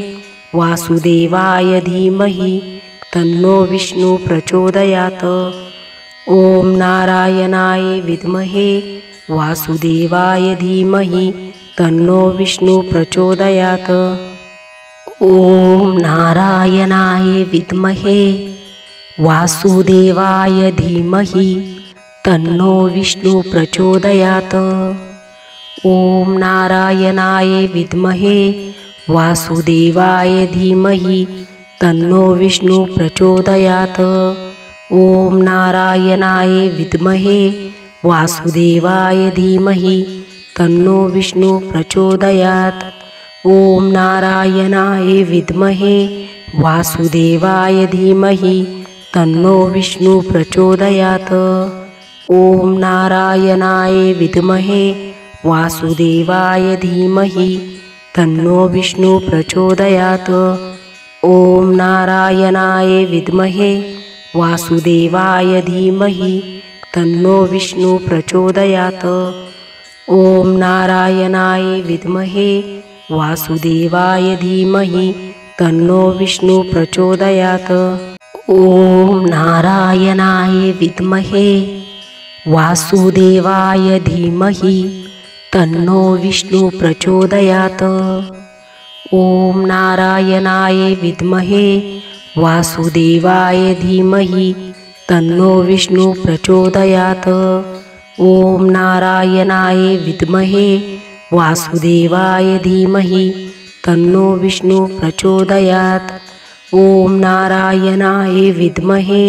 वासुदेवाय धीमहि तन्नो विष्णु प्रचोदयात्। ॐ नारायणाय विद्महे वासुदेवाय धीमहि तन्नो विष्णु प्रचोदयात्। ॐ नारायणाय विद्महे वासुदेवाय धीमहि तन्नो विष्णु प्रचोदयात्। ॐ नारायणाय विद्महे वासुदेवाय धीमहि तन्नो विष्णु प्रचोदयात्। ॐ नारायणाय विद्महे वासुदेवाय धीमहि तन्नो विष्णु प्रचोदयात्। ॐ नारायणाय विद्महे वासुदेवाय धीमहि तन्नो विष्णु प्रचोदयात्। ॐ नारायणाय विद्महे वासुदेवाय धीमहि तन्नो विष्णु प्रचोदयात्। ॐ नारायणाय विद्महे वासुदेवाय धीमहि तन्नो विष्णु प्रचोदयात्। ॐ नारायणाय विद्महे वासुदेवाय धीमहि तन्नो विष्णु प्रचोदयात्। ॐ नारायणाय विद्महे वासुदेवाय धीमहि तन्नो विष्णु प्रचोदयात्। ॐ नारायणाय विद्महे वासुदेवाय धीमहि तन्नो विष्णु प्रचोदयात्। ॐ नारायणाय विद्महे वासुदेवाय धीमहि तन्नो विष्णु प्रचोदयात्। ॐ नारायणाय विद्महे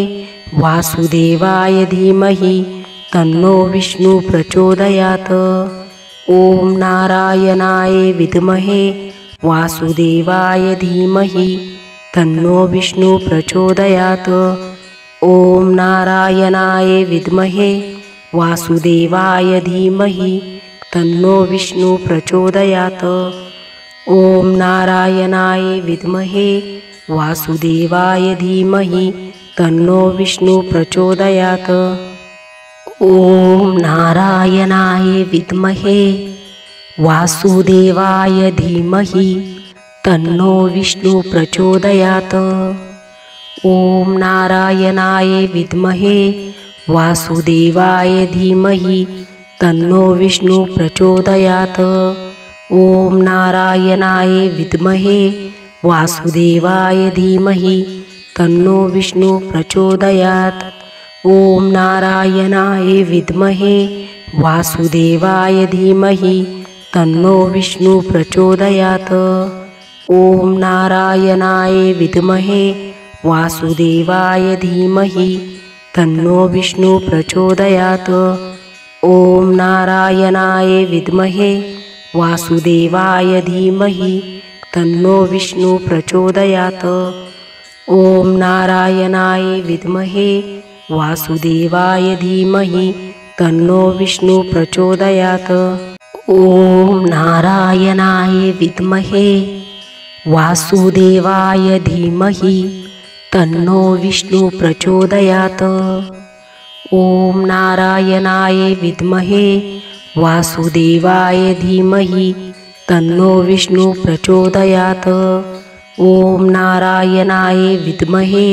वासुदेवाय धीमहि तन्नो विष्णु प्रचोदयात्। ॐ नारायणाय विद्महे वासुदेवाय धीमहि तन्नो विष्णु प्रचोदयात्। ॐ नारायणाय विद्महे वासुदेवाय धीमहि तन्नो विष्णु प्रचोदयात्। ॐ नारायणाय विद्महे वासुदेवाय धीमहि तन्नो विष्णु प्रचोदयात्। ॐ नारायणाय विद्महे वासुदेवाय धीमहि तन्नो विष्णु प्रचोदयात्। ॐ नारायणाय विद्महे वासुदेवाय धीमहि तन्नो विष्णु प्रचोदयात्। ॐ नारायणाय विद्महे वासुदेवाय धीमहि तन्नो विष्णु प्रचोदयात्। ॐ नारायणाय विद्महे वासुदेवाय धीमहि तन्नो विष्णु प्रचोदयात्। ॐ नारायणाय विद्महे वासुदेवाय धीमहि तन्नो विष्णु प्रचोदयात्। ॐ नारायणाय विद्महे वासुदेवाय धीमहि तन्नो विष्णु प्रचोदयात्। ॐ नारायणाय विद्महे वासुदेवाय धीमहि तन्नो विष्णु प्रचोदयात्। ॐ नारायणाय विद्महे वासुदेवाय धीमहि तन्नो विष्णु प्रचोदयात्। ॐ नारायणाय विद्महे वासुदेवाय धीमहि तन्नो विष्णु प्रचोदयात्। ॐ नारायणाय विद्महे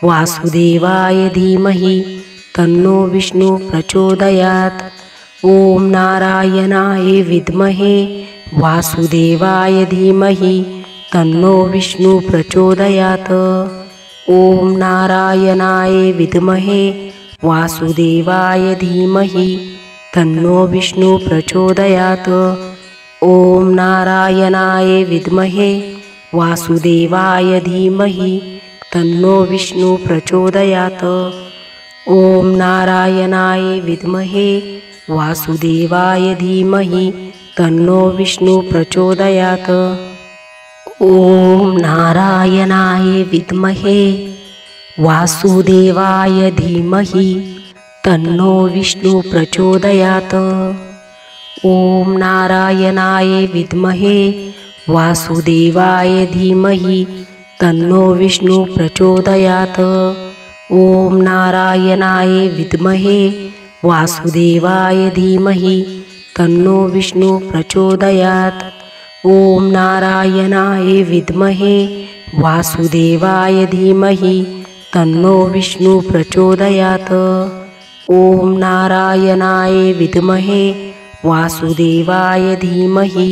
वासुदेवाय धीमहि तन्नो विष्णु प्रचोदयात्। ॐ नारायणाय विद्महे वासुदेवाय धीमहि तन्नो विष्णु प्रचोदयात्। ॐ नारायणाय विद्महे वासुदेवाय धीमहि तन्नो विष्णु प्रचोदयात्। ॐ नारायणाय विद्महे वासुदेवाय धीमहि तन्नो विष्णु प्रचोदयात्। ॐ नारायणाय विद्महे वासुदेवाय धीमहि तन्नो विष्णु प्रचोदयात्। ॐ नारायणाय विद्महे वासुदेवाय धीमहि तन्नो विष्णु प्रचोदयात्। ॐ नारायणाय विद्महे वासुदेवाय धीमहि तन्नो विष्णु प्रचोदयात्। ॐ नारायणाय विद्महे वासुदेवाय धीमहि तन्नो विष्णु प्रचोदयात्। ॐ नारायणाय विद्महे वासुदेवाय धीमहि तन्नो विष्णु प्रचोदयात्। ॐ नारायणाय विद्महे वासुदेवाय धीमहि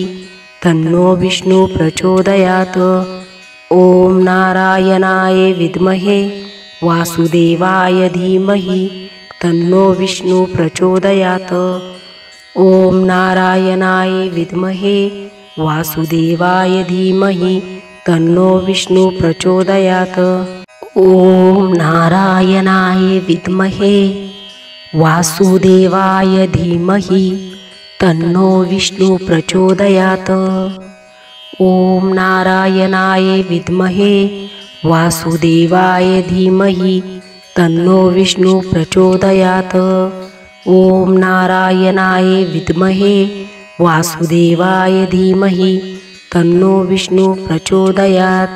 तन्नो विष्णु प्रचोदयात्। ॐ नारायणाय विद्महे वासुदेवाय धीमहि तन्नो विष्णु प्रचोदयात्। ॐ नारायणाय विद्महे वासुदेवाय धीमहि तन्नो विष्णु प्रचोदयात्। ॐ नारायणाय विद्महे वासुदेवाय धीमहि तन्नो विष्णु प्रचोदयात्। ॐ नारायणाय विद्महे वासुदेवाय धीमहि तन्नो विष्णु प्रचोदयात्। ॐ नारायणाय विद्महे वासुदेवाय धीमहि तन्नो विष्णु प्रचोदयात्।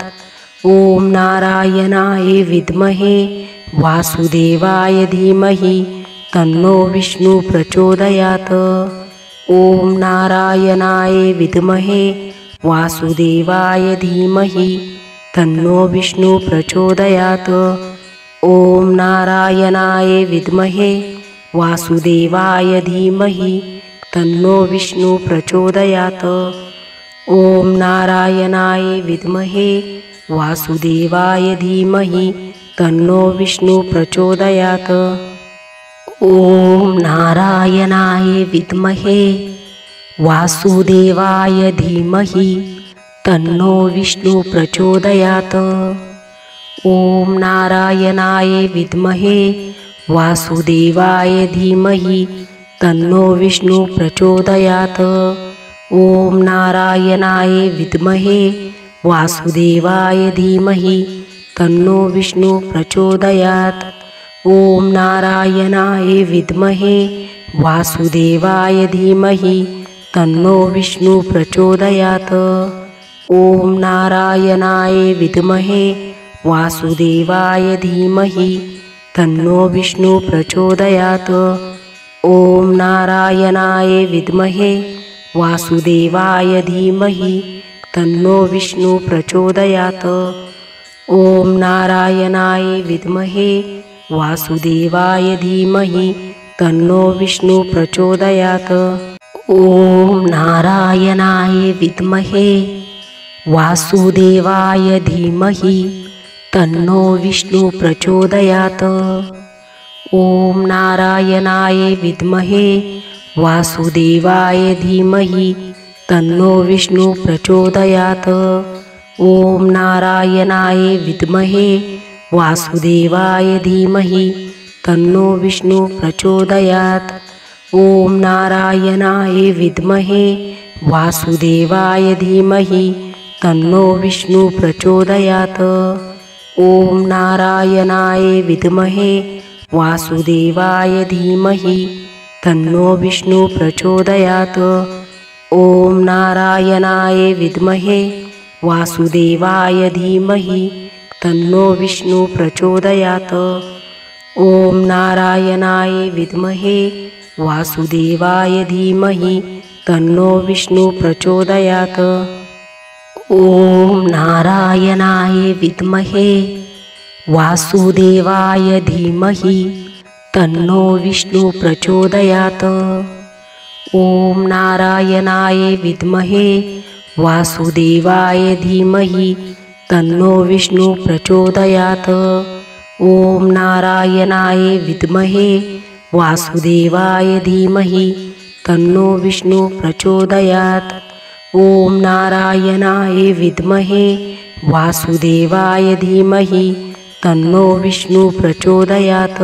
ॐ नारायणाय विद्महे वासुदेवाय धीमहि तन्नो विष्णु प्रचोदयात्। ॐ नारायणाय विद्महे वासुदेवाय धीमहि तन्नो विष्णु प्रचोदयात्। ॐ नारायणाय विद्महे वासुदेवाय धीमहि तन्नो विष्णु प्रचोदयात्। ॐ नारायणाय विद्महे वासुदेवाय धीमहि तन्नो विष्णु प्रचोदयात्। ॐ नारायणाय विद्महे वासुदेवाय धीमहि तन्नो विष्णु प्रचोदयात्। ॐ नारायणाय विद्महे वासुदेवाय धीमहि तन्नो विष्णु प्रचोदयात्। ॐ नारायणाय विद्महे वासुदेवाय धीमहि तन्नो विष्णु प्रचोदयात्। ॐ नारायणाय विद्महे वासुदेवाय धीमहि तन्नो विष्णु प्रचोदयात्। ॐ नारायणाय विद्महे वासुदेवाय धीमहि तन्नो विष्णु प्रचोदयात्। ॐ नारायणाय विद्महे वासुदेवाय धीमहि तन्नो विष्णु प्रचोदयात्। ॐ नारायणाय विद्महे वासुदेवाय धीमहि तन्नो विष्णु प्रचोदयात्। ॐ नारायणाय विद्महे वासुदेवाय धीमहि तन्नो विष्णु प्रचोदयात्। ॐ नारायणाय विद्महे वासुदेवाय धीमहि तन्नो विष्णु प्रचोदयात्। ॐ नारायणाय विद्महे वासुदेवाय धीमहि तन्नो विष्णु प्रचोदयात्। ॐ नारायणाय विद्महे वासुदेवाय धीमहि तन्नो विष्णु प्रचोदयात्। ॐ नारायणाय विद्महे वासुदेवाय धीमहि तन्नो विष्णु प्रचोदयात्। ॐ नारायणाय विद्महे वासुदेवाय धीमहि तन्नो विष्णु प्रचोदयात्। ॐ नारायणाय विद्महे वासुदेवाय धीमहि तन्नो विष्णु प्रचोदयात्। ॐ नारायणाय विद्महे वासुदेवाय धीमहि तन्नो विष्णु प्रचोदयात्। ॐ नारायणाय विद्महे वासुदेवाय धीमहि तन्नो विष्णु प्रचोदयात्। ॐ नारायणाय विद्महे वासुदेवाय धीमहि तन्नो विष्णु प्रचोदयात्। ॐ नारायणाय विद्महे वासुदेवाय धीमहि तन्नो विष्णु प्रचोदयात्।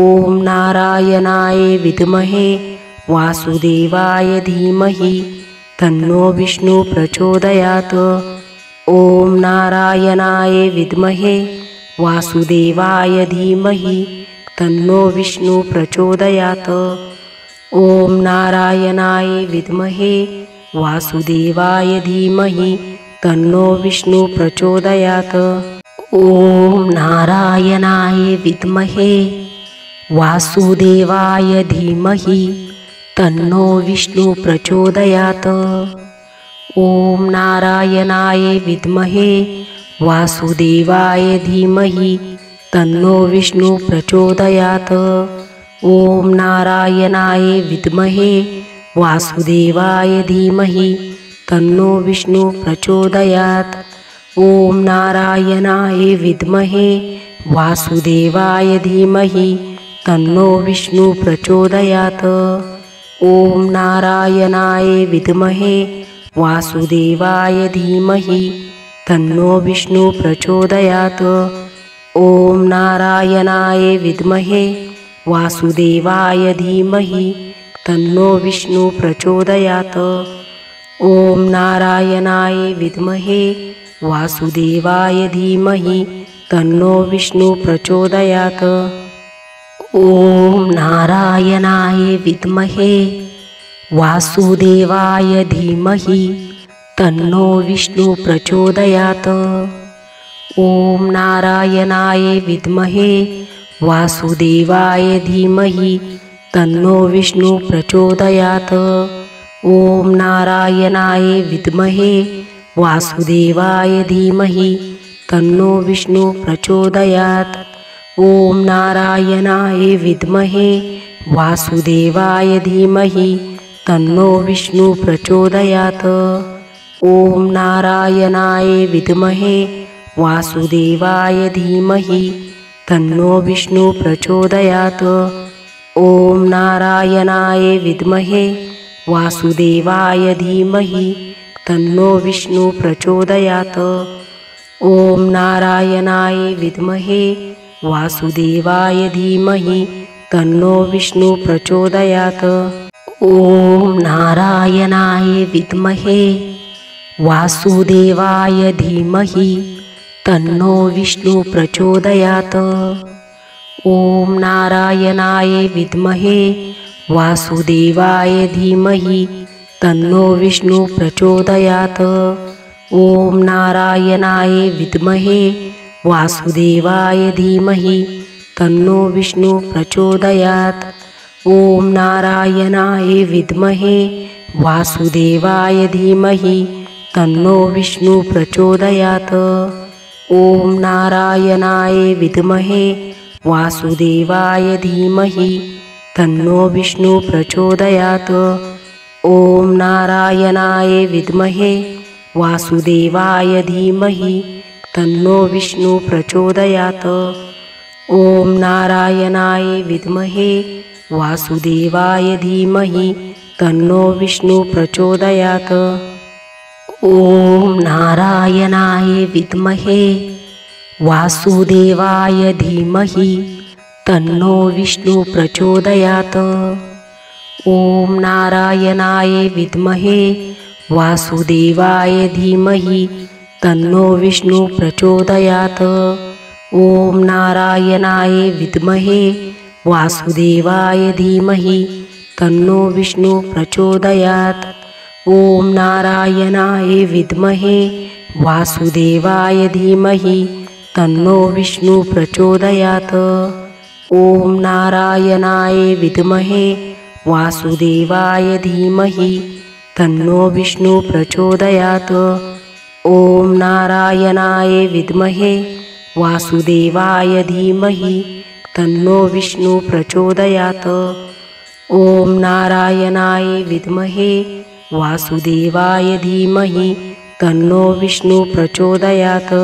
ॐ नारायणाय विद्महे वासुदेवाय धीमहि तन्नो विष्णु प्रचोदयात्। ॐ नारायणाय विद्महे वासुदेवाय धीमहि तन्नो विष्णु प्रचोदयात्। ॐ नारायणाय विद्महे वासुदेवाय धीमहि तन्नो विष्णु प्रचोदयात्। ॐ नारायणाय विद्महे वासुदेवाय धीमहि तन्नो विष्णु प्रचोदयात्। ॐ नारायणाय विद्महे वासुदेवाय धीमहि तन्नो विष्णु प्रचोदयात्। ॐ नारायणाय विद्महे वासुदेवाय धीमहि तन्नो विष्णु प्रचोदयात्। ॐ नारायणाय विद्महे वासुदेवाय धीमहि तन्नो विष्णु प्रचोदयात्। ॐ नारायणाय विद्महे वासुदेवाय धीमहि तन्नो विष्णु प्रचोदयात्। ॐ नारायणाय विद्महे वासुदेवाय धीमहि तन्नो विष्णु प्रचोदयात्। ॐ नारायणाय विद्महे वासुदेवाय धीमहि तन्नो विष्णु प्रचोदयात्। ॐ नारायणाय विद्महे वासुदेवाय धीमहि तन्नो विष्णु प्रचोदयात्। ॐ नारायणाय विद्महे वासुदेवाय धीमहि तन्नो विष्णु प्रचोदयात्। ॐ नारायणाय विद्महे वासुदेवाय धीमहि तन्नो विष्णु प्रचोदयात्। ॐ नारायणाय विद्महे वासुदेवाय धीमहि तन्नो विष्णु प्रचोदयात्। ॐ नारायणाय विद्महे वासुदेवाय धीमहि तन्नो विष्णु प्रचोदयात्। ॐ नारायणाय विद्महे वासुदेवाय धीमहि तन्नो विष्णु प्रचोदयात्। ॐ नारायणाय विद्महे वासुदेवाय धीमहि तन्नो विष्णु प्रचोदयात्। ॐ नारायणाय विद्महे वासुदेवाय धीमहि तन्नो विष्णु प्रचोदयात्। ॐ नारायणाय विद्महे वासुदेवाय धीमहि तन्नो विष्णु प्रचोदयात्। ॐ नारायणाय विद्महे वासुदेवाय धीमहि तन्नो विष्णु प्रचोदयात्। ॐ नारायणाय विद्महे वासुदेवाय धीमहि तन्नो विष्णु प्रचोदयात्। ॐ नारायणाय विद्महे वासुदेवाय धीमहि तन्नो विष्णु प्रचोदयात्। ॐ नारायणाय विद्महे वासुदेवाय धीमहि तन्नो विष्णु प्रचोदयात्। ॐ नारायणाय विद्महे वासुदेवाय धीमहि तन्नो विष्णु प्रचोदयात्। ॐ नारायणाय विद्महे वासुदेवाय धीमहि तन्नो विष्णु प्रचोदयात्। ॐ नारायणाय विद्महे वासुदेवाय धीमहि तन्नो विष्णु प्रचोदयात्। ॐ नारायणाय विद्महे वासुदेवाय धीमहि तन्नो विष्णु प्रचोदयात्। ॐ नारायणाय विद्महे वासुदेवाय धीमहि तन्नो विष्णु प्रचोदयात्। ॐ नारायणाय विद्महे वासुदेवाय धीमहि तन्नो विष्णु प्रचोदयात्। ॐ नारायणाय विद्महे वासुदेवाय धीमहि तन्नो विष्णु प्रचोदयात्। ओम नारायणाय विद्महे वासुदेवाय धीमहि तन्नो विष्णु प्रचोदयात्।